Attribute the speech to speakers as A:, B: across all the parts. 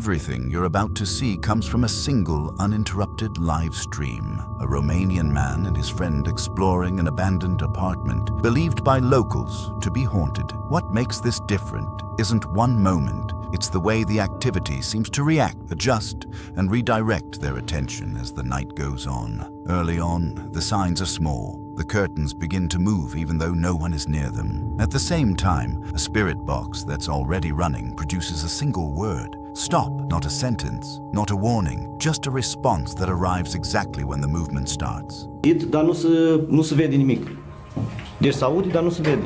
A: Everything you're about to see comes from a single, uninterrupted live stream. A Romanian man and his friend exploring an abandoned apartment, believed by locals to be haunted. What makes this different isn't one moment. It's the way the activity seems to react, adjust, and redirect their attention as the night goes on. Early on, the signs are small. The curtains begin to move even though no one is near them. At the same time, a spirit box that's already running produces a single word. Stop, not a sentence, not a warning, just a response that arrives exactly when the movement starts.
B: Dar nu se vede nimic. Deci se aude, dar nu se vede.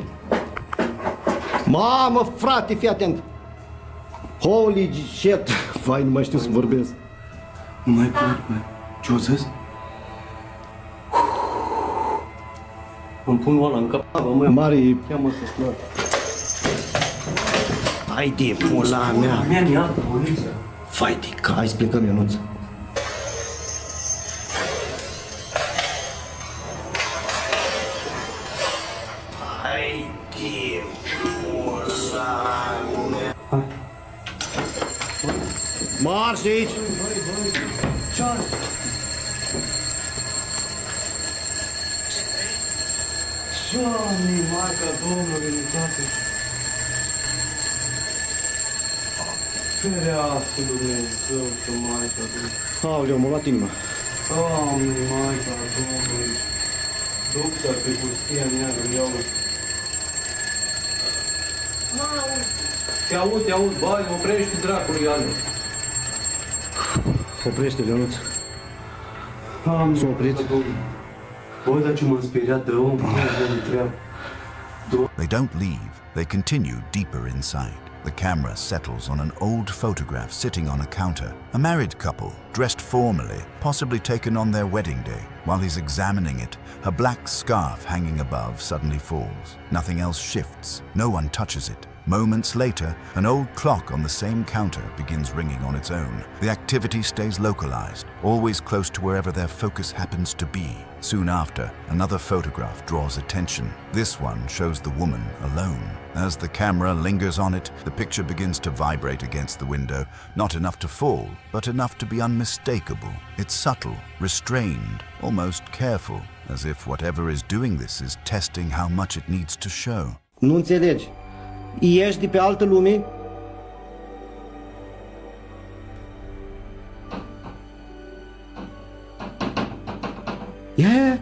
B: Mamă, frate, fii atent! Holy shit! Vai, nu mai știu să vorbesc.
C: Nu mai pot, bă. Ce-o zis? Îmi pun ăla în cap.
B: Mare...
C: Cheamă să spun.
B: Hai de pula mea!
C: Mea mi altă poliță.
B: Vai de ca... Hai să plecăm, Ionuț. Hai de pula mea!
C: Hai.
B: Marș de aici!
C: Ce-ai? Doamne, Maica Domnului, Tată! Ferească Dumnezeu și Maica Domnului!
B: Aoleu, m-a luat inima!
C: Doamne, Maica Domnului! Duc-te pe pustia neagră, ia-o! Te aud, băi, oprește dracului, Ianu!
B: Oprește-l, Ionuț! S-a oprit.
C: Bă, dar ce m-am speriat de om,
A: They don't leave, they continue deeper inside. The camera settles on an old photograph sitting on a counter. A married couple, dressed formally, possibly taken on their wedding day. While he's examining it, a black scarf hanging above suddenly falls. Nothing else shifts, no one touches it. Moments later, an old clock on the same counter begins ringing on its own. The activity stays localized, always close to wherever their focus happens to be. Soon after, another photograph draws attention. This one shows the woman alone. As the camera lingers on it, the picture begins to vibrate against the window, not enough to fall, but enough to be unmistakable. It's subtle, restrained, almost careful, as if whatever is doing this is testing how much it needs to show.
B: Nu înțelegi. Ești de pe altă lume? Ia!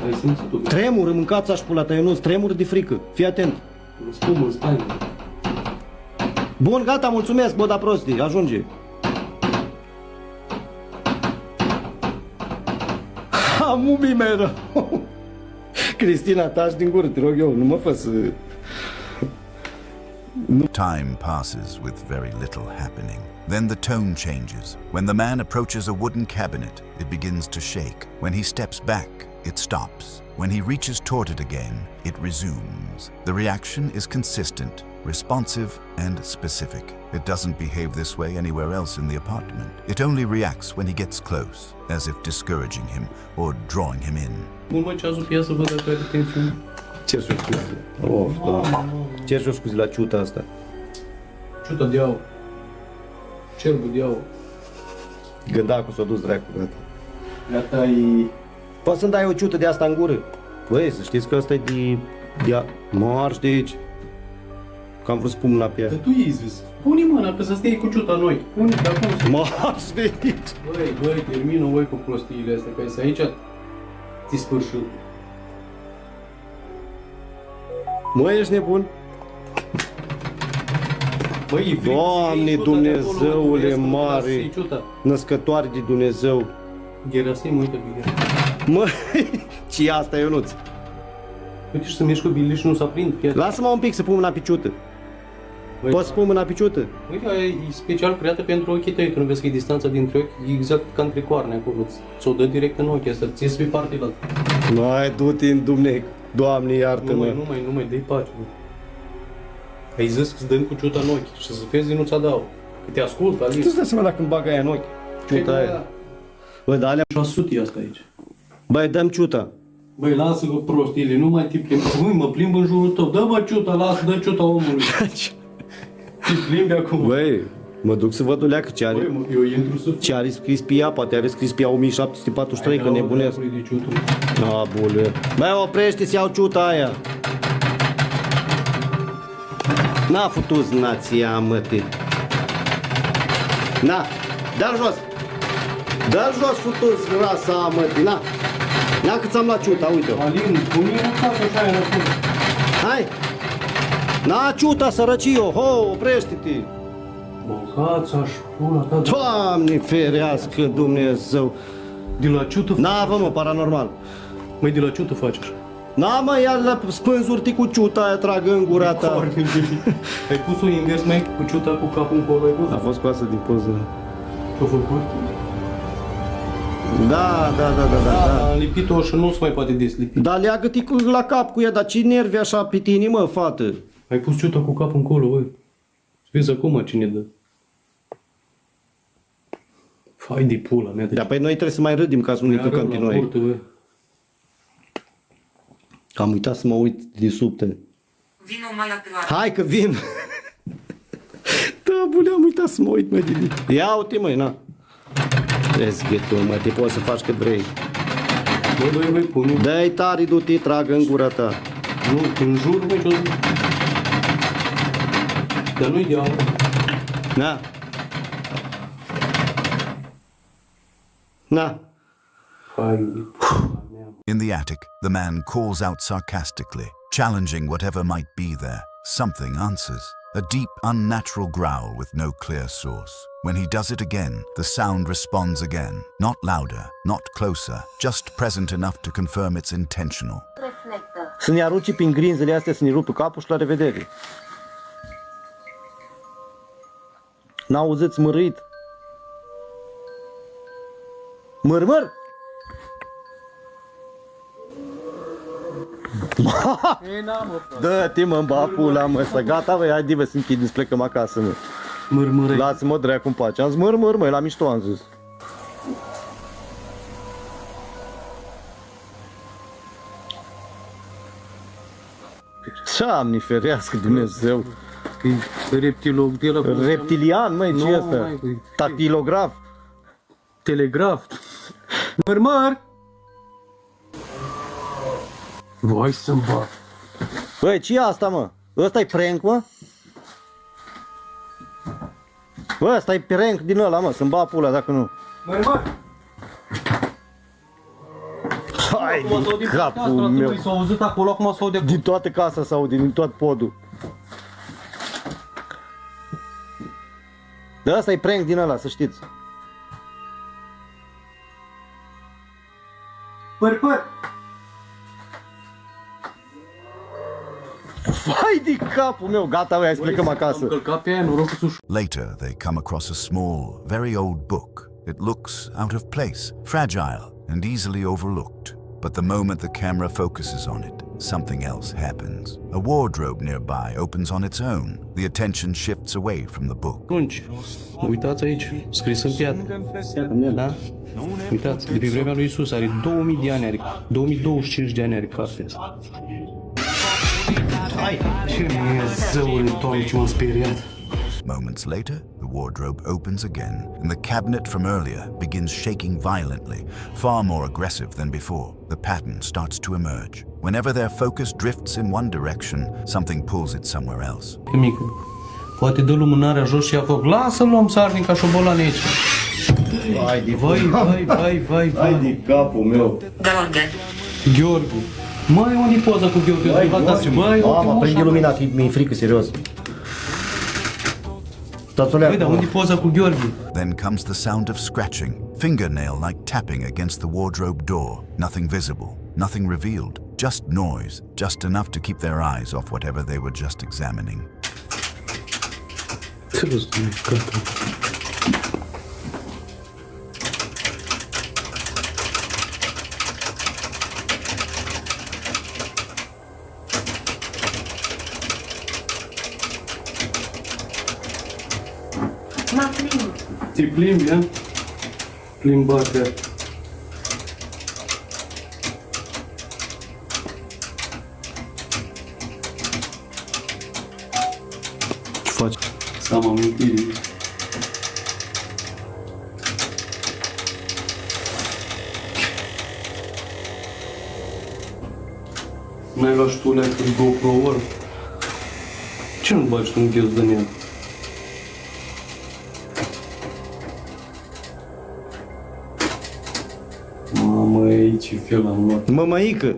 C: Ai simțit tu?
B: Tremură, mâncați-aș pula ta, Ionuț, tremură de frică. Fii atent.
C: Spumă, stai.
B: Bun, gata, mulțumesc, bă, da prostii, ajunge. Am umii meră. Cristina, taci din gură, te rog eu, nu mă fă să...
A: Time passes with very little happening. Then the tone changes. When the man approaches a wooden cabinet, it begins to shake. When he steps back, it stops. When he reaches toward it again, it resumes. The reaction is consistent, responsive, and specific. It doesn't behave this way anywhere else in the apartment. It only reacts when he gets close, as if discouraging him or drawing him in.
C: Bun, mă, ceasul pe ea să văd dacă are tensiune.
B: Cer și-o scuze. Of, da. Cer și-o scuze la ciuta asta.
C: Ciuta de aur. Cerbul de aur.
B: Gândacul s-a dus dracu, gata.
C: Gata, e...
B: Poți să-mi dai o ciută de asta în gură? Băi, să știți că ăsta e de marș de aici. Că am vrut să pun mâna pe ea.
C: Dar tu i-ai zis. Pune mâna pe să stai cu ciuta noi. Pune, dar cum să...
B: Marș de aici.
C: Băi, termină voi cu prostiile astea, că aici ți sfârșit.
B: Mă, ești nebun?
C: Băi, e frică.
B: Doamne, Dumnezeule mare, născătoare de Dumnezeu.
C: Gherasim, uite pe Gherasim.
B: Măi, ce asta, Ionuț?
C: Uite și să mergi cu bilii și nu se aprind.
B: Lasă-mă un pic să pun mâna pe ciută. Poți să pun mâna pe ciută?
C: Uite, e special creată pentru ochii tăi, tu nu vezi că e distanța dintre ochi, e exact ca între coarne acolo, ți-o dă direct în ochi asta, ți-e pe partea altă.
B: Mai du-te în Dumnezeu, Doamne iartă-mă.
C: Nu mai, dă-i pace. Ai zis că îți dăm cu ciuta în ochi și să vezi nu ți-a dau. Că te ascult, Alice.
B: Tu-ți dai seama dacă îmi bag aia în ochi, ciuta aia. Bă, dar alea...
C: 600 e asta aici.
B: Băi, dă-mi ciuta.
C: Băi, lasă-vă prostiile, nu mai te plimbi. Măi, mă plimb în jurul tău. Dă-mă ciuta, lasă, dă ciuta omului. Te plimbi acum.
B: Băi, mă duc să văd o leacă ce are.
C: Băi, eu intru să...
B: Ce are scris pe ea, poate are scris pe ea 1743, că nebunesc. Na, bule. Băi, oprește-ți, iau ciuta aia. N-a futuz nația, măte. Na, dă-l jos. Dă-l jos, futuz rasa, măte, na. Na, că ți-am luat ciuta, uite-o.
C: Alin, pune-i o față așa aia înăuntru.
B: Hai. Na, ciuta, sărăcio, ho, oprește-te.
C: Mâncați-aș pula ta.
B: Doamne ferească Dumnezeu.
C: De la ciută...
B: Na, vă mă, paranormal.
C: Măi, de la ciută faci așa.
B: Na, mă, ia la spânzuri cu ciuta aia, tragă în gura ta.
C: Foarte bine. Ai pus-o invers, mai cu ciuta cu capul încolo, ai pus?
B: A fost scoasă din poză.
C: Ce-a făcut?
B: Da.
C: Am lipit-o și nu se mai poate deslipi.
B: Dar leagă-te la cap cu ea, dar ce nervi așa pe tine, mă, fată?
C: Ai pus ciuta cu capul încolo, băi. Vezi acum cine dă. Fai de pula mea.
B: Dar păi noi trebuie să mai râdim ca să nu ne căcăm pe noi.
C: Curte, băi.
B: Am uitat să mă uit de subte.
D: Vino mai aproape.
B: Hai că vin! Da, bune, am uitat să mă uit, mă, Didi. Ia uite, măi, na. Ezghetul, mă, te poți să faci cât vrei.
C: Băi, pune.
B: Dă-i tare, du-te, tragă în gura ta.
C: Nu, în jur, băi, ce-o zic. Dar nu-i de aur.
B: Na. Na.
C: Fai de pula mea.
A: In the attic, the man calls out sarcastically, challenging whatever might be there. Something answers. A deep, unnatural growl with no clear source. When he does it again, the sound responds again. Not louder, not closer, just present enough to confirm it's intentional.
D: Reflectă.
B: Să ne arunci prin grinzele astea, să ne rupă capul și la revedere. N-auziți mărit? Măr! Dă-te, mă, ba pula, mă, să gata, băi, hai, divă, să închidem, să plecăm acasă, mă.
C: Mărmărăi.
B: Lasă-mă dracu în pace. Am zis măr, măi, la mișto am zis. Doamne ferească Dumnezeu.
C: Reptilog, de la...
B: Reptilian, măi, ce
C: Nu,
B: ăsta?
C: măi,
B: Tatilograf.
C: Telegraf. Mărmăr! Voi să-mi bag.
B: Băi, ce e asta, mă? Ăsta-i prank, mă? Bă, ăsta-i prank din ăla, mă, să-mi bag pula dacă nu.
C: Mărmăr!
B: Hai din capul meu.
C: S-a auzit acolo, acum s-a de...
B: Din toată casa s-aude, din tot podul. Dar ăsta-i prank din ăla, să știți.
C: Păr!
B: Vai de capul meu, gata, hai să plecăm acasă.
C: Am călcat pe aia, noroc cu
A: Later, they come across a small, very old book. It looks out of place, fragile, and easily overlooked. But the moment the camera focuses on it, something else happens. A wardrobe nearby opens on its own. The attention shifts away from the book.
C: Atunci, uitați aici, scris în piatră. Da? Uitați, de pe vremea lui Iisus, are 2000 de ani, are 2025 de ani are cartea asta. Ce Dumnezeule, Doamne, ce m-am speriat.
A: Moments later, the wardrobe opens again, and the cabinet from earlier begins shaking violently, far more aggressive than before. The pattern starts to emerge. Whenever their focus drifts in one direction, something pulls it somewhere else.
C: E mică. Poate dă lumânarea jos și ia foc. Lasă-l luăm sarnic ca șobolan aici.
B: Vai de
C: Vai.
B: de capul meu.
C: Gheorghe. Măi, unde-i poza cu Gheorghe?
B: Mama, prinde lumina, mi-e frică, serios.
C: Băi, dar unde-i poza cu Gheorghe?
A: Then comes the sound of scratching, fingernail-like tapping against the wardrobe door. Nothing visible, nothing revealed, just noise, just enough to keep their eyes off whatever they were just examining.
C: Te plimbi, a? Plimbarea. Ce faci? Am amintiri. N-ai luat și tu leacă GoPro-ul? Ce nu bagi tu în gheț de el? Mamă, ce fel am luat.
B: Mămăică!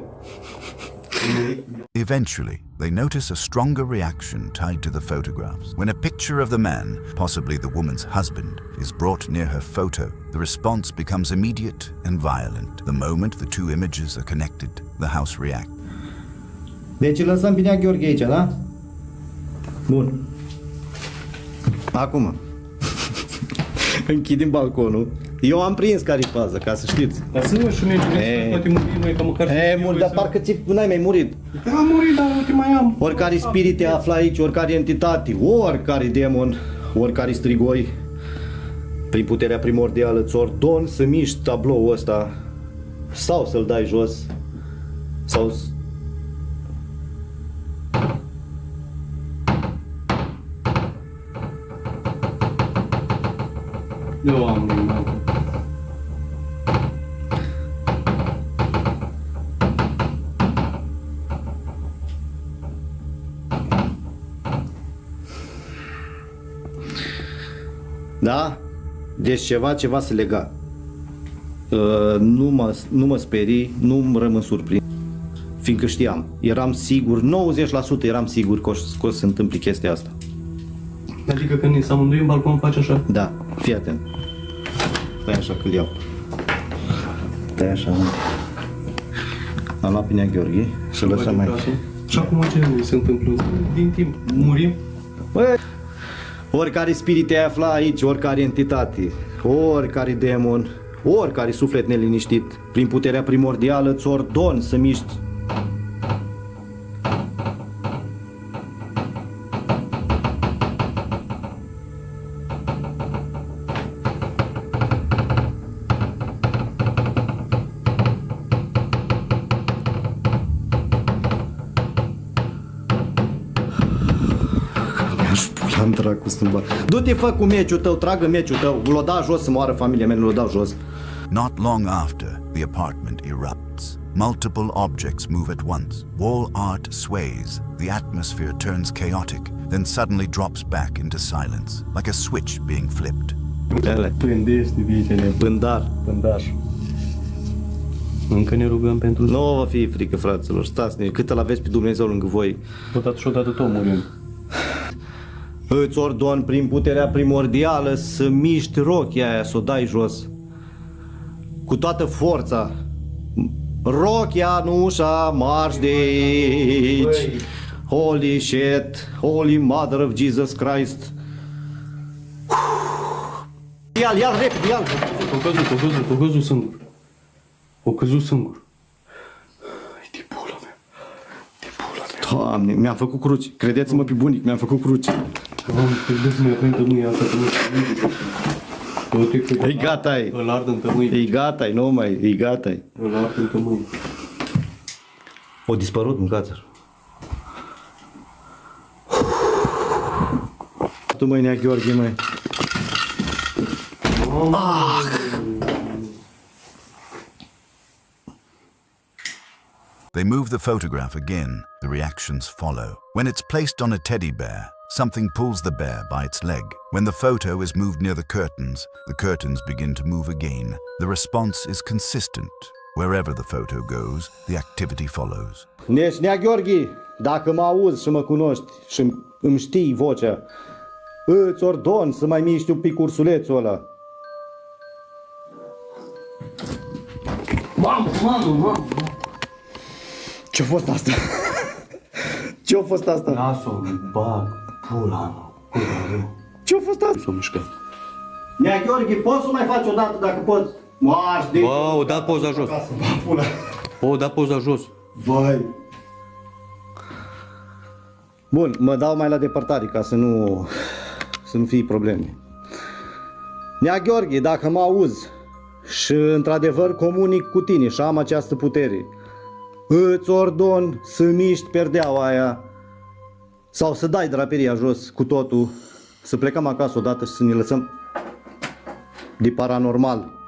A: Eventually, they notice a stronger reaction tied to the photographs. When a picture of the man, possibly the woman's husband, is brought near her photo, the response becomes immediate and violent. The moment the two images are connected, the house reacts.
B: Deci îl lăsăm bine Gheorghe aici, da? Bun. Acum. Închidem balconul. Eu am prins care-i fază, ca să știți.
C: Dar să nu și mergi, poate murim noi, că măcar...
B: Mult, dar parcă n-ai mai murit.
C: Am murit, dar uite mai am.
B: Oricare spirit te află aici, oricare entitate, oricare demon, oricare strigoi, prin puterea primordială, îți ordon să miști tabloul ăsta sau să-l dai jos sau...
C: Eu am murit, mai.
B: Da? Deci ceva se lega. Nu mă sperii, nu rămân surprins. Fiindcă știam, eram sigur, 90% eram sigur că o să se întâmple chestia asta.
C: Adică când ne amândoi în balcon faci așa?
B: Da, fii atent. Stai așa că-l iau. Stai așa. Am luat pinea Gheorghe, să lăsăm aici.
C: Și acum ce se întâmplă? Din timp murim?
B: Băi, oricare spirit te afla aici, oricare entitate, oricare demon, oricare suflet neliniștit, prin puterea primordială îți ordon să miști. Am dracu să-mi bag. Du-te, fă cu meciul tău, tragă meciul tău, l-o da jos să moară familia mea, l-o dau jos.
A: Not long after, the apartment erupts. Multiple objects move at once. Wall art sways. The atmosphere turns chaotic, then suddenly drops back into silence, like a switch being flipped.
C: Pândești, vicele.
B: Pândar.
C: Pândaș. Încă ne rugăm pentru...
B: Nu vă fie frică, fraților, stați, cât îl aveți pe Dumnezeu lângă voi.
C: Odată și odată tot murim.
B: Îți ordon prin puterea primordială să miști rochia aia, să o dai jos. Cu toată forța. Rochia în ușa, marș de aici. Holy shit, Holy Mother of Jesus Christ. Ia-l repede, ia-l.
C: O căzut singur. O căzut singur. E de pula mea. De pula mea.
B: Doamne, mi-am făcut cruci. Credeți-mă pe bunic, mi-am făcut cruci.
C: Credeți-mă, că nu e asta, că nu
B: E gata-i.
C: Îl ard în tămâi.
B: E gata-i, nu mai, e gata-i.
C: Îl ard în tămâi.
B: O dispărut, mâncați-l. Tu măi, Nea Gheorghe, măi.
A: They move the photograph again. The reactions follow. When it's placed on a teddy bear, something pulls the bear by its leg. When the photo is moved near the curtains begin to move again. The response is consistent. Wherever the photo goes, the activity follows.
B: Deci, Nea Gheorghe, dacă mă auzi și mă cunoști și îmi știi vocea, îți ordon să mai miști un pic ursulețul ăla.
C: Mamă!
B: Ce-a fost asta? Ce-a fost asta?
C: Lasă-o, bag, pula,
B: Ce-a fost asta?
C: s-o mișcă.
B: Nea Gheorghe, poți să mai faci o dată dacă poți? Marș de...
C: Bă, o dat poza jos. O dat poza jos.
B: Vai. Bun, mă dau mai la depărtare ca să nu fie probleme. Nea Gheorghe, dacă mă auzi și într-adevăr comunic cu tine și am această putere, îți ordon să miști perdeaua aia sau să dai draperia jos cu totul să plecăm acasă odată și să ne lăsăm de paranormal.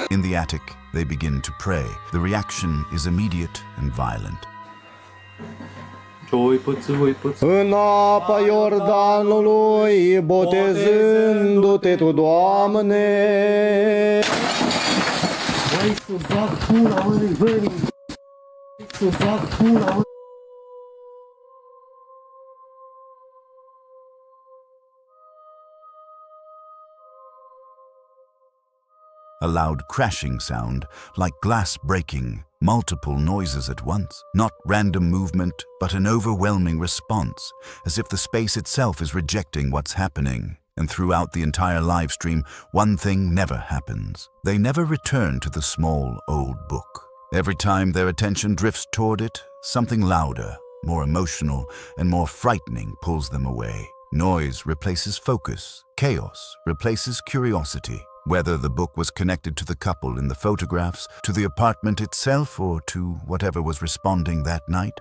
A: In the attic, they begin to pray. The reaction is immediate and violent.
B: În apa Iordanului, botezându-te tu, Doamne. Băi, să bag pula, băi, să bag pula,
A: A loud crashing sound, like glass breaking, multiple noises at once, not random movement, but an overwhelming response, as if the space itself is rejecting what's happening. And throughout the entire live stream, one thing never happens. They never return to the small, old book. Every time their attention drifts toward it, something louder, more emotional, and more frightening pulls them away. Noise replaces focus. Chaos replaces curiosity. Whether the book was connected to the couple in the photographs, to the apartment itself, or to whatever was responding that night,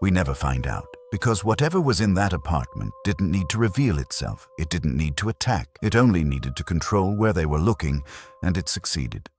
A: we never find out. Because whatever was in that apartment didn't need to reveal itself. It didn't need to attack. It only needed to control where they were looking, and it succeeded.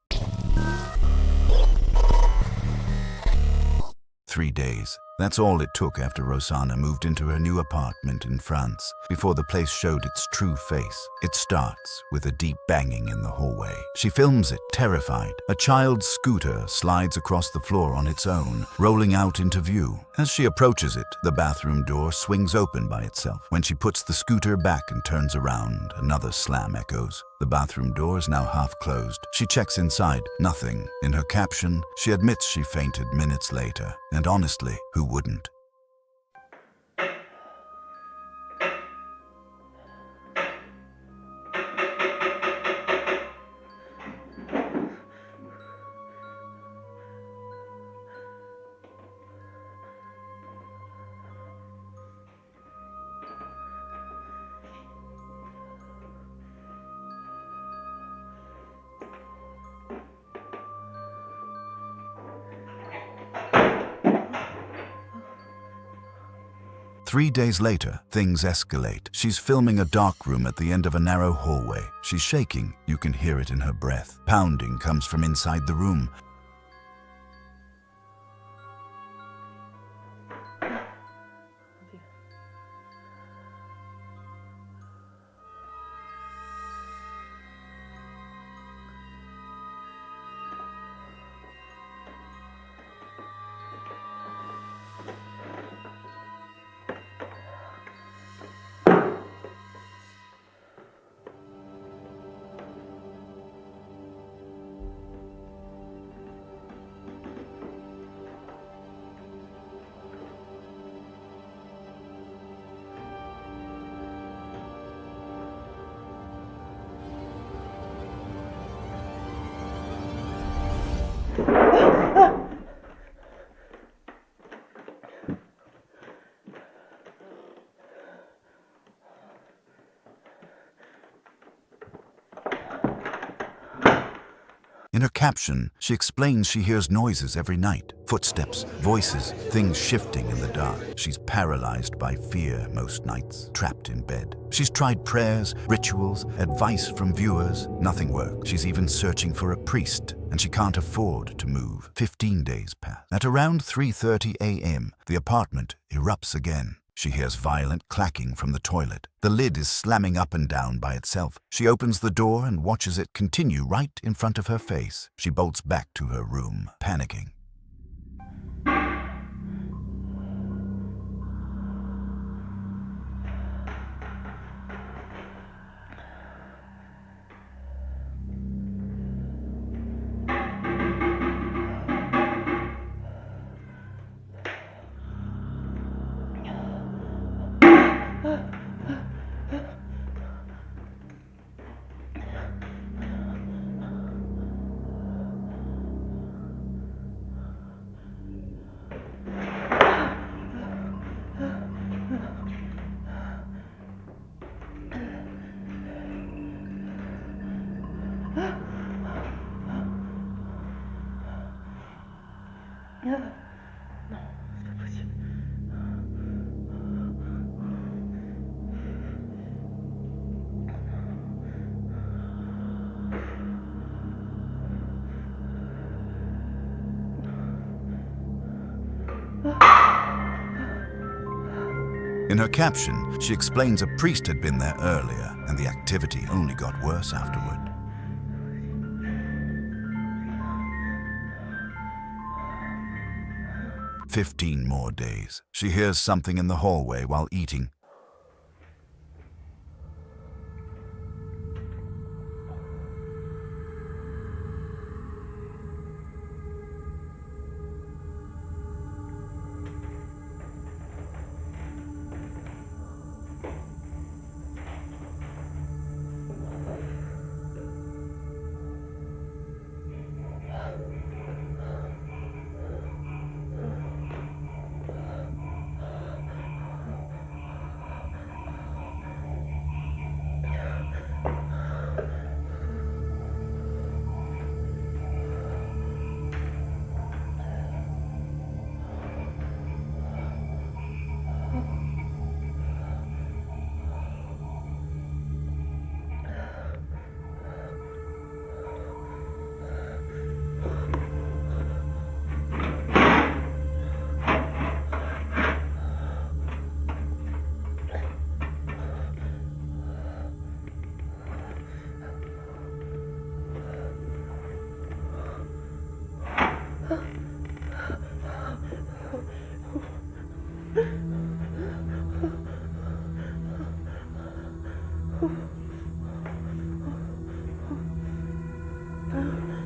A: 3 days. That's all it took after Rosana moved into her new apartment in France, before the place showed its true face. It starts with a deep banging in the hallway. She films it, terrified. A child's scooter slides across the floor on its own, rolling out into view. As she approaches it, the bathroom door swings open by itself. When she puts the scooter back and turns around, another slam echoes. The bathroom door is now half closed. She checks inside. Nothing. In her caption, she admits she fainted minutes later. And honestly, who wouldn't? Three days later, things escalate. She's filming a dark room at the end of a narrow hallway. She's shaking. You can hear it in her breath. Pounding comes from inside the room. In her caption, she explains she hears noises every night. Footsteps, voices, things shifting in the dark. She's paralyzed by fear most nights, trapped in bed. She's tried prayers, rituals, advice from viewers. Nothing works. She's even searching for a priest, and she can't afford to move. 15 days pass. At around 3:30 a.m., the apartment erupts again. She hears violent clacking from the toilet. The lid is slamming up and down by itself. She opens the door and watches it continue right in front of her face. She bolts back to her room, panicking. In her caption, she explains a priest had been there earlier and the activity only got worse afterward. "15 more days. She hears something in the hallway while eating.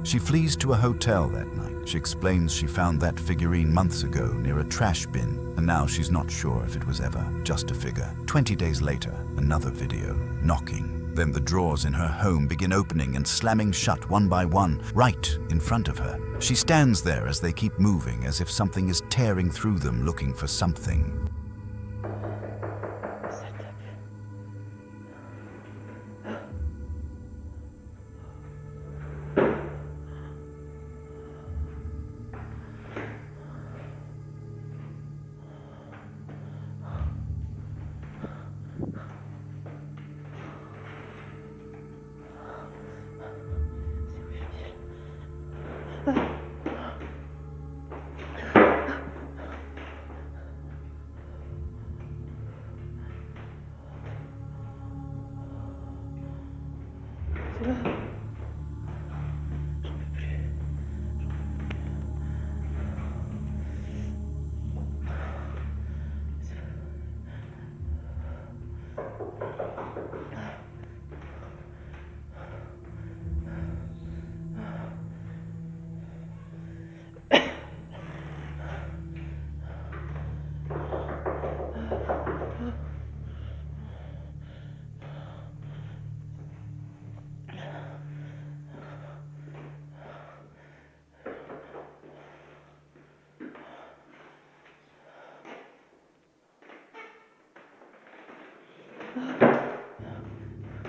A: She flees to a hotel that night. She explains she found that figurine months ago near a trash bin, and now she's not sure if it was ever just a figure. 20 days later, another video, knocking. Then the drawers in her home begin opening and slamming shut one by one, right in front of her. She stands there as they keep moving, as if something is tearing through them looking for something.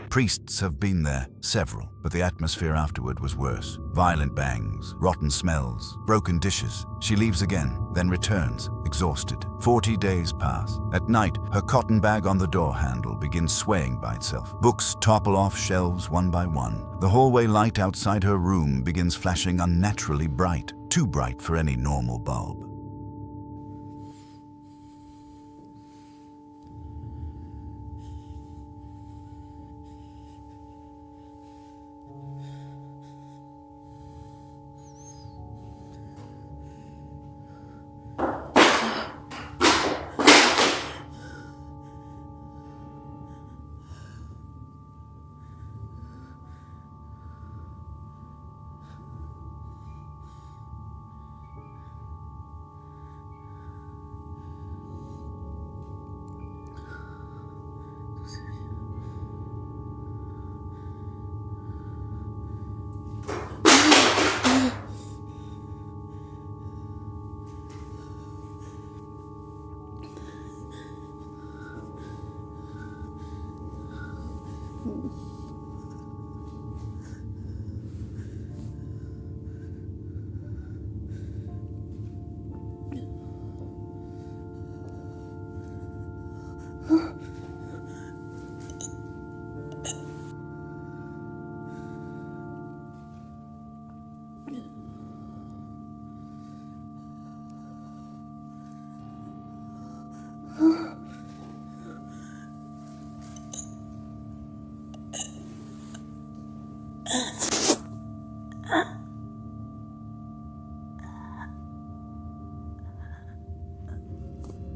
A: Priests have been there, several, but the atmosphere afterward was worse. Violent bangs, rotten smells, broken dishes. She leaves again, then returns, exhausted. 40 days pass. At night, her cotton bag on the door handle begins swaying by itself. Books topple off shelves one by one. The hallway light outside her room begins flashing unnaturally bright, too bright for any normal bulb.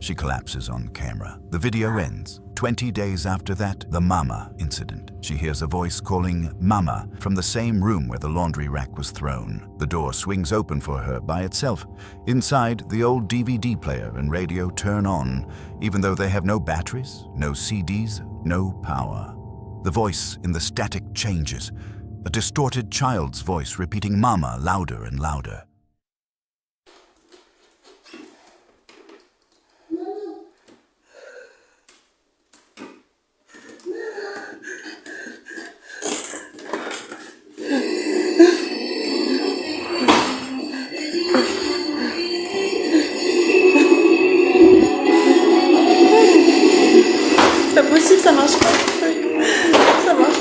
A: She collapses on camera. The video ends. 20 days after that, the Mama incident. She hears a voice calling Mama from the same room where the laundry rack was thrown. The door swings open for her by itself. Inside, the old DVD player and radio turn on, even though they have no batteries, no CDs, no power. The voice in the static changes. A distorted child's voice repeating Mama louder and louder.
E: C'est pas possible, ça marche pas. Ça marche.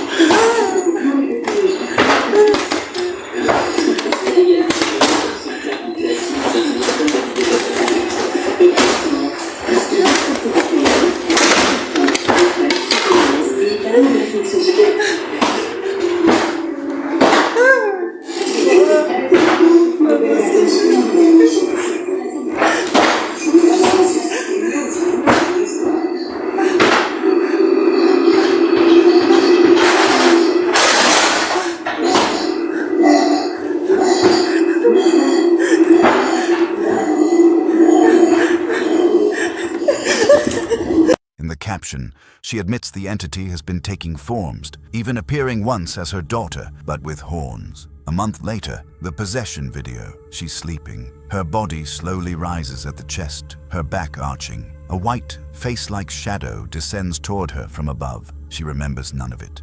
A: 'In the caption, she admits the entity has been taking forms, even appearing once as her daughter, but with horns. A month later, the possession video. She's sleeping. Her body slowly rises at the chest, her back arching. A white, face-like shadow descends toward her from above. She remembers none of it.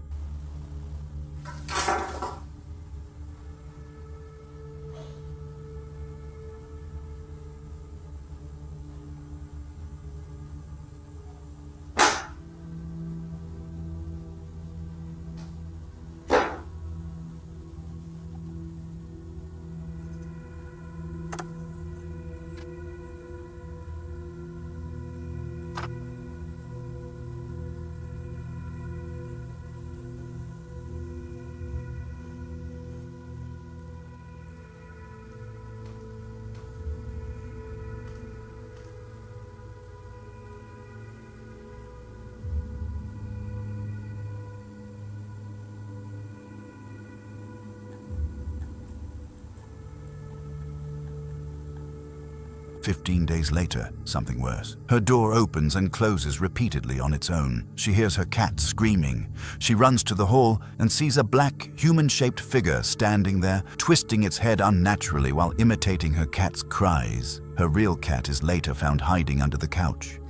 A: "15 days later, something worse. Her door opens and closes repeatedly on its own. She hears her cat screaming. She runs to the hall and sees a black, human-shaped figure standing there, twisting its head unnaturally while imitating her cat's cries. Her real cat is later found hiding under the couch.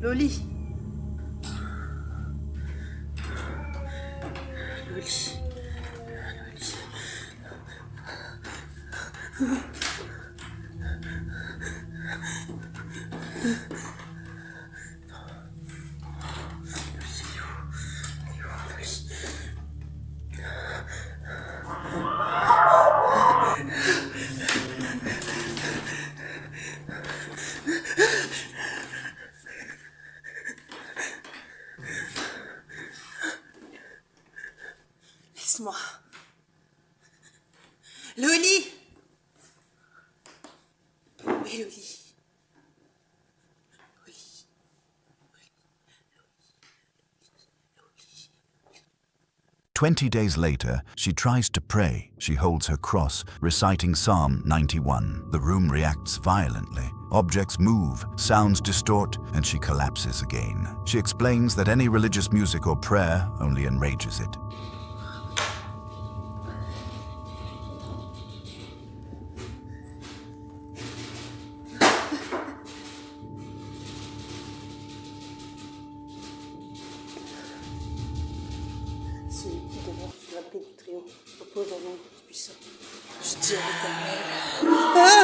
E: Loli. Loli. Laisse-moi. Loli. Oui, Loli.
A: 20 days later, she tries to pray. She holds her cross, reciting Psalm 91. The room reacts violently. Objects move, sounds distort, and she collapses again. She explains that any religious music or prayer only enrages it.
E: Celui qui demeure sous la paix du triomphe repose en nom du puissant. Je dis à l'Éternel.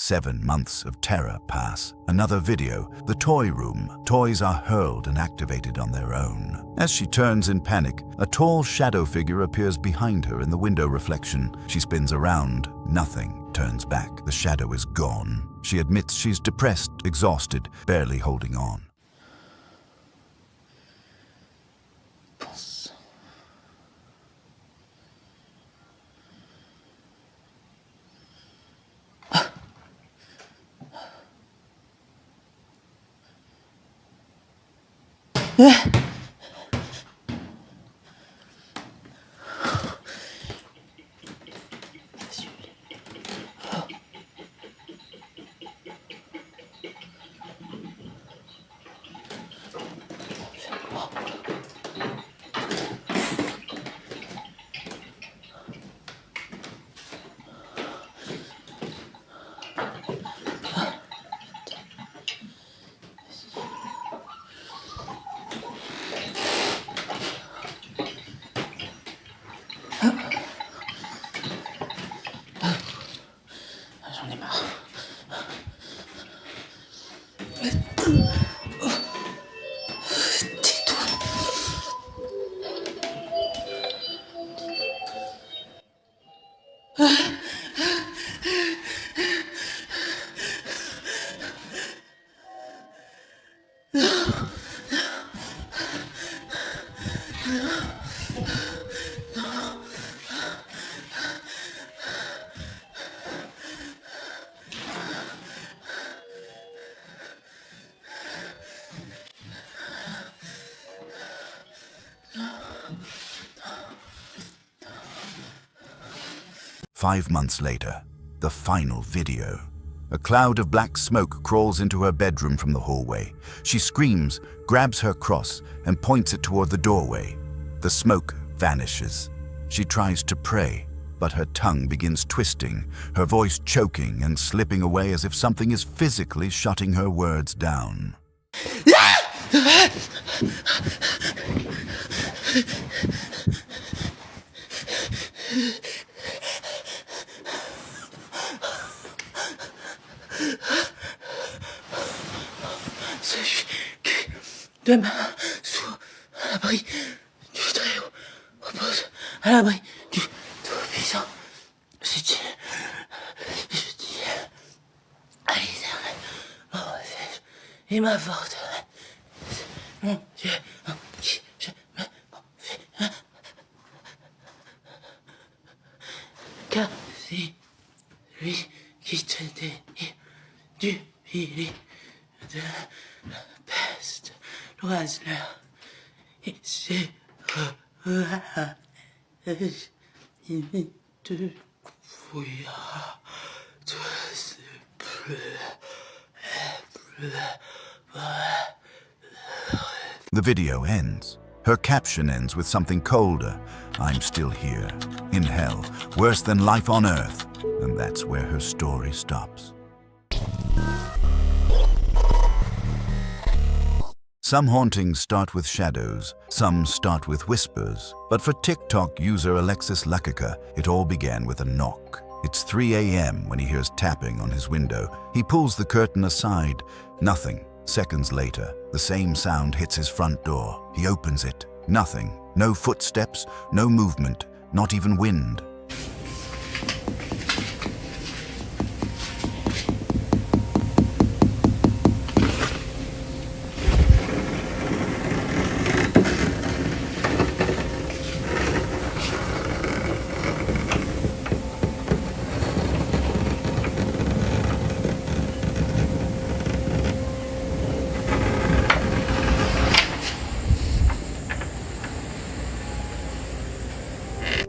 A: 7 months of terror pass. Another video, the toy room. Toys are hurled and activated on their own. As she turns in panic, a tall shadow figure appears behind her in the window reflection. She spins around. Nothing turns back. The shadow is gone. She admits she's depressed, exhausted, barely holding on.
E: J'en ai marre. Tais-toi.
A: 5 months later, the final video. A cloud of black smoke crawls into her bedroom from the hallway. She screams, grabs her cross, and points it toward the doorway. The smoke vanishes. She tries to pray, but her tongue begins twisting, her voice choking and slipping away as if something is physically shutting her words down.
E: Celui qui, demain, soit à l'abri du Très-Haut, repose à l'abri du Tout-Puissant. Je dis à l'Éternel, mon refuge et ma forteresse, mon Dieu, en qui je me confie. Car c'est lui qui te délivre du filet de la peste, l'oiseleur, et c'est il te fouillera de ses pleurs et pleurera.
A: The video ends. Her caption ends with something colder. I'm still here, in hell, worse than life on earth. And that's where her story stops. Some hauntings start with shadows, some start with whispers. But for TikTok user Alexis Lakika, it all began with a knock. It's 3 a.m. when he hears tapping on his window. He pulls the curtain aside. Nothing. Seconds later, the same sound hits his front door. He opens it. Nothing. No footsteps, no movement, not even wind.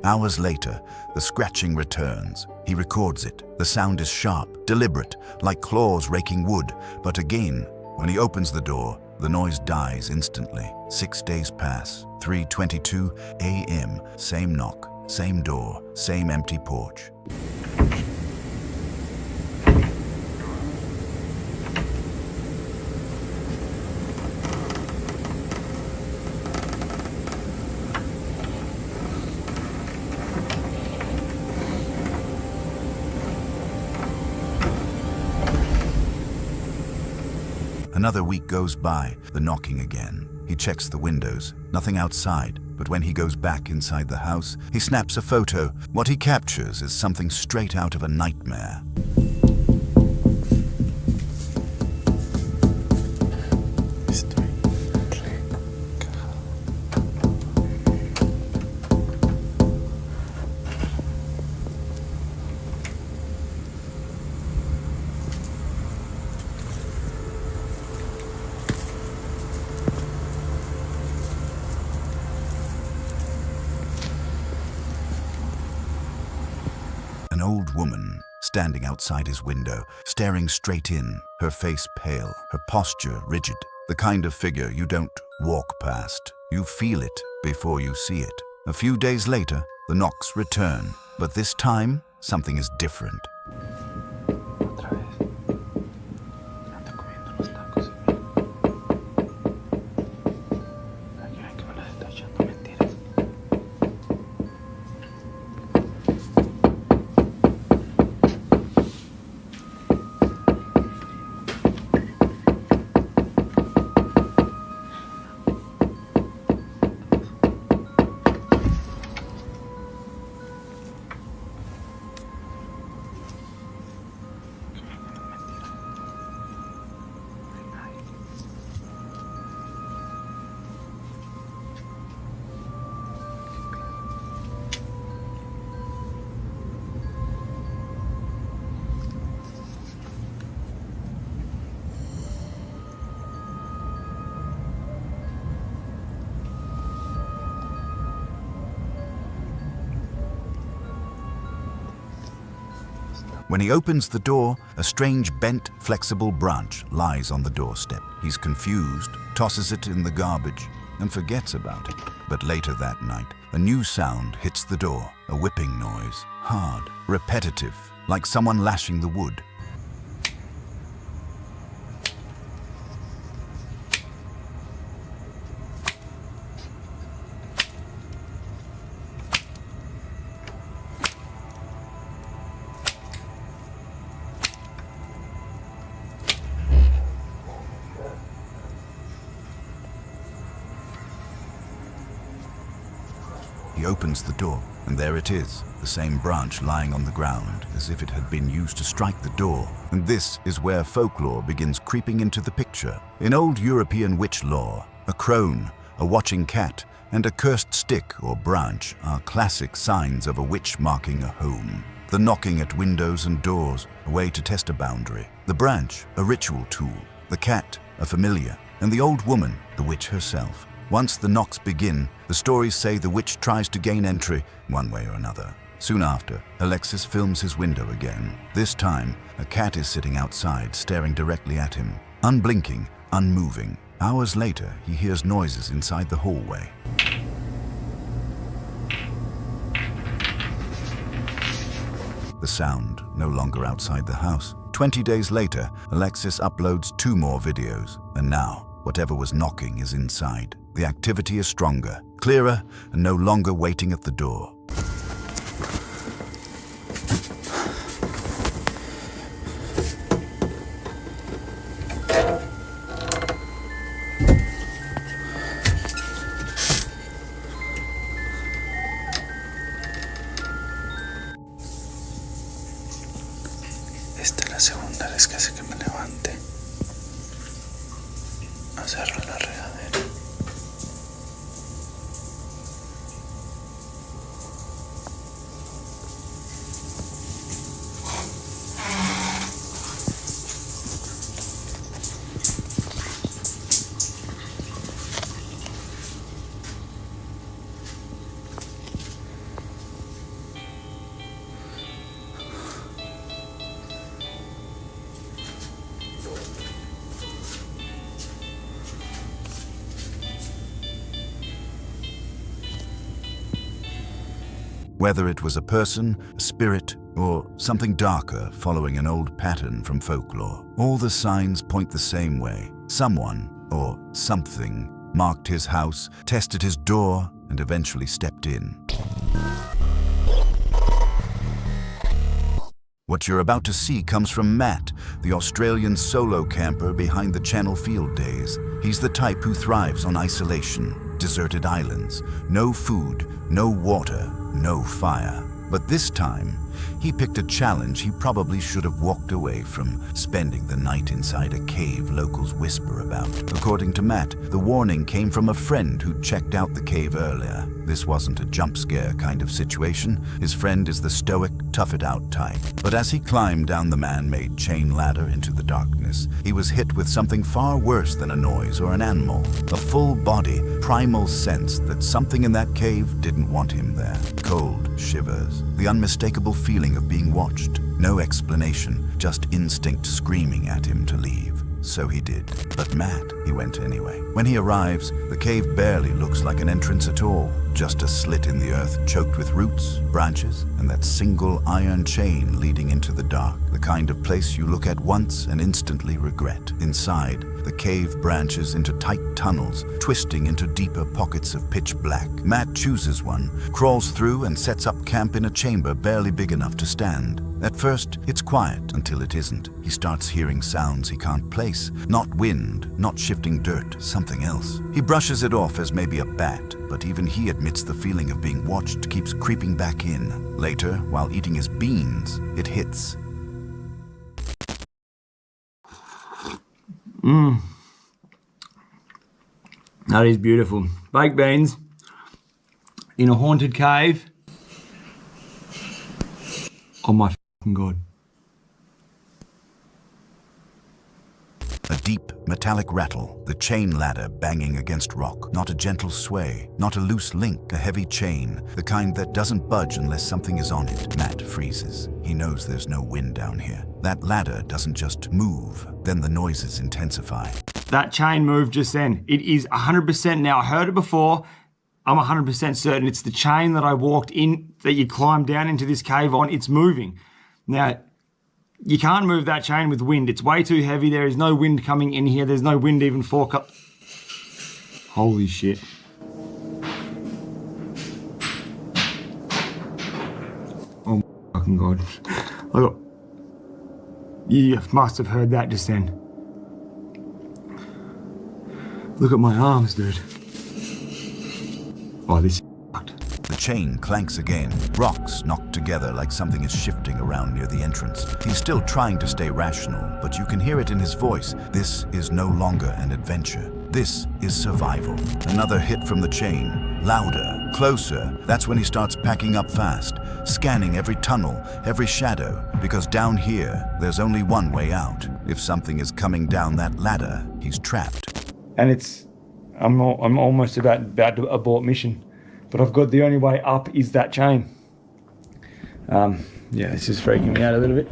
A: Hours later, the scratching returns. He records it. The sound is sharp, deliberate, like claws raking wood. But again, when he opens the door, the noise dies instantly. 6 days pass. 3:22 a.m. Same knock, same door, same empty porch. Another week goes by, the knocking again. He checks the windows, nothing outside, but when he goes back inside the house, he snaps a photo. What he captures is something straight out of a nightmare. An old woman standing outside his window, staring straight in, her face pale, her posture rigid. The kind of figure you don't walk past. You feel it before you see it. A few days later, the knocks return, but this time, something is different. When he opens the door, a strange bent, flexible branch lies on the doorstep. He's confused, tosses it in the garbage, and forgets about it. But later that night, a new sound hits the door, a whipping noise, hard, repetitive, like someone lashing the wood. He opens the door, and there it is, the same branch lying on the ground, as if it had been used to strike the door. And this is where folklore begins creeping into the picture. In old European witch lore, a crone, a watching cat, and a cursed stick or branch are classic signs of a witch marking a home. The knocking at windows and doors, a way to test a boundary. The branch, a ritual tool. The cat, a familiar. And the old woman, the witch herself. Once the knocks begin, the stories say the witch tries to gain entry one way or another. Soon after, Alexis films his window again. This time, a cat is sitting outside, staring directly at him, unblinking, unmoving. Hours later, he hears noises inside the hallway. The sound no longer outside the house. 20 days later, Alexis uploads 2 more videos, and now, whatever was knocking is inside. The activity is stronger, clearer, and no longer waiting at the door.
F: Esta es la segunda vez que hace que me levante a cerrar la regadera.
A: Whether it was a person, a spirit, or something darker following an old pattern from folklore, all the signs point the same way. Someone, or something, marked his house, tested his door, and eventually stepped in. What you're about to see comes from Matt, the Australian solo camper behind the Channel Field days. He's the type who thrives on isolation, deserted islands, no food, no water, no fire. But this time, he picked a challenge he probably should have walked away from, spending the night inside a cave locals whisper about. According to Matt, the warning came from a friend who checked out the cave earlier. This wasn't a jump scare kind of situation. His friend is the stoic, tough-it-out type. But as he climbed down the man-made chain ladder into the darkness, he was hit with something far worse than a noise or an animal. A full-body, primal sense that something in that cave didn't want him there. Cold shivers, the unmistakable feeling of being watched. No explanation, just instinct screaming at him to leave. So he did. But Matt, he went anyway. When he arrives, the cave barely looks like an entrance at all. Just a slit in the earth choked with roots, branches, and that single iron chain leading into the dark. The kind of place you look at once and instantly regret. Inside, the cave branches into tight tunnels, twisting into deeper pockets of pitch black. Matt chooses one, crawls through and sets up camp in a chamber barely big enough to stand. At first, it's quiet until it isn't. He starts hearing sounds he can't place. Not wind, not shifting dirt, something else. He brushes it off as maybe a bat, but even he admits the feeling of being watched keeps creeping back in. Later, while eating his beans, it hits.
G: That is beautiful. Baked beans in a haunted cave. Oh my fucking God.
A: A deep, metallic rattle, the chain ladder banging against rock. Not a gentle sway, not a loose link, a heavy chain, the kind that doesn't budge unless something is on it. Matt freezes. He knows there's no wind down here. That ladder doesn't just move, then the noises intensify.
G: That chain moved just then. It is 100% now. I heard it before. I'm 100% certain it's the chain that I walked in, that you climbed down into this cave on. It's moving. Now, you can't move that chain with wind. It's way too heavy. There is no wind coming in here. There's no wind even Holy shit. Oh my fucking God. Look. You must have heard that just then. Look at my arms, dude. Oh, this is fucked.
A: The chain clanks again. Rocks knocked together like something is shifting around near the entrance. He's still trying to stay rational, but you can hear it in his voice. This is no longer an adventure. This is survival. Another hit from the chain. Louder, closer. That's when he starts packing up fast, scanning every tunnel, every shadow, because down here, there's only one way out. If something is coming down that ladder, he's trapped.
G: And I'm almost about to abort mission, but I've got the only way up is that chain. Yeah, this is freaking me out a little bit.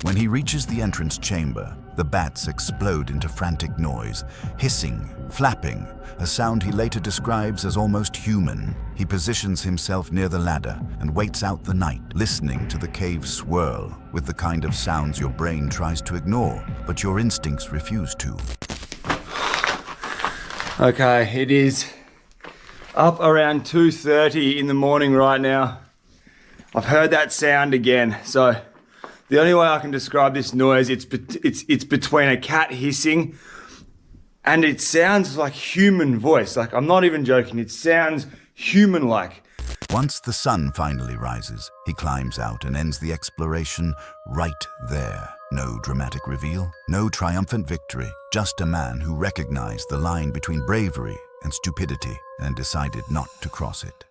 A: When he reaches the entrance chamber, the bats explode into frantic noise, hissing, flapping, a sound he later describes as almost human. He positions himself near the ladder and waits out the night, listening to the cave swirl with the kind of sounds your brain tries to ignore, but your instincts refuse to.
G: Okay, it is up around 2:30 in the morning right now. I've heard that sound again, so the only way I can describe this noise, it's between a cat hissing and it sounds like human voice. Like, I'm not even joking, it sounds human-like.
A: Once the sun finally rises, he climbs out and ends the exploration right there. No dramatic reveal, no triumphant victory, just a man who recognized the line between bravery and stupidity and decided not to cross it.